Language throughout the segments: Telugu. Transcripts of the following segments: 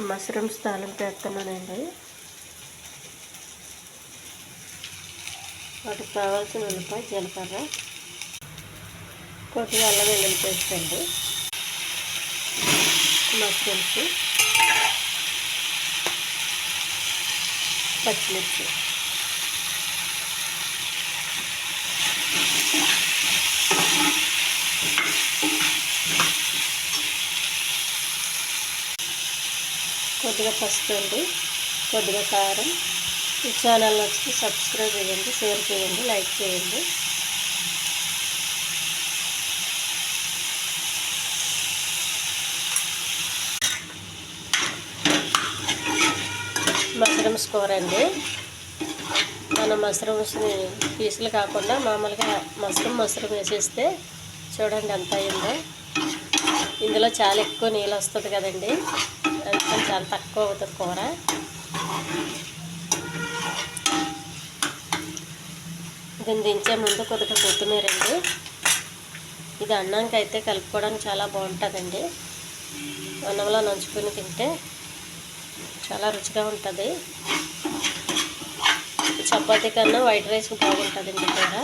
మష్రూమ్స్ తాలింపు వేస్తున్నానండి. వాటికి కావాల్సిన ఉల్లిపాయ, జీలకర్ర, కొద్దిగా అల్లం వెల్లుల్లి పేస్ట్ అండి, మష్రూమ్స్, పచ్చిమిర్చి, కొద్దిగా పసుపు అండి, కొద్దిగా కారం. ఈ ఛానల్ వచ్చి సబ్స్క్రైబ్ చేయండి, షేర్ చేయండి, లైక్ చేయండి. మష్రూమ్స్ కూర అండి. మన మష్రూమ్స్ని పీసులు కాకుండా మామూలుగా మష్రూమ్ వేసేస్తే చూడండి ఎంత అయిందో. ఇందులో చాలా ఎక్కువ నీళ్ళు వస్తుంది కదండి, అందుకని చాలా తక్కువ అవుతుంది కూర. దీన్ని దించే ముందు కొద్దిగా కొత్తిమీర అండి. ఇది అన్నానికి అయితే కలుపుకోవడానికి చాలా బాగుంటుందండి. అన్నంలో నంచుకొని తింటే చాలా రుచిగా ఉంటుంది. చపాతీ కన్నా వైట్ రైస్ బాగుంటుందండి కూర.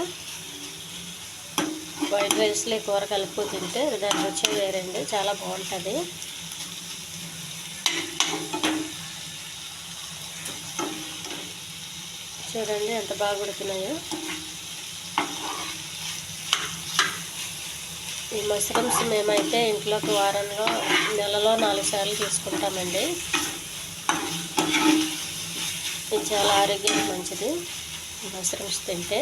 వైట్ రైస్లో కూర కలుపుకొని తింటే దాని రుచి వేరండి, చాలా బాగుంటుంది. చూడండి ఎంత బాగా ఉడుకున్నాయో. ఈ మష్రూమ్స్ మేమైతే ఇంట్లోకి వారంలో, నెలలో 4 సార్లు తీసుకుంటామండి. ఇది చాలా ఆరోగ్యానికి మంచిది మష్రూమ్స్ తింటే.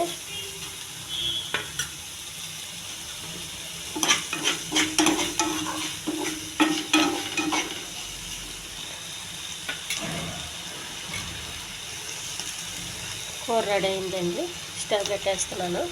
కూర రెడీ అయిందండి, స్టవ్ పెట్టేస్తున్నాను.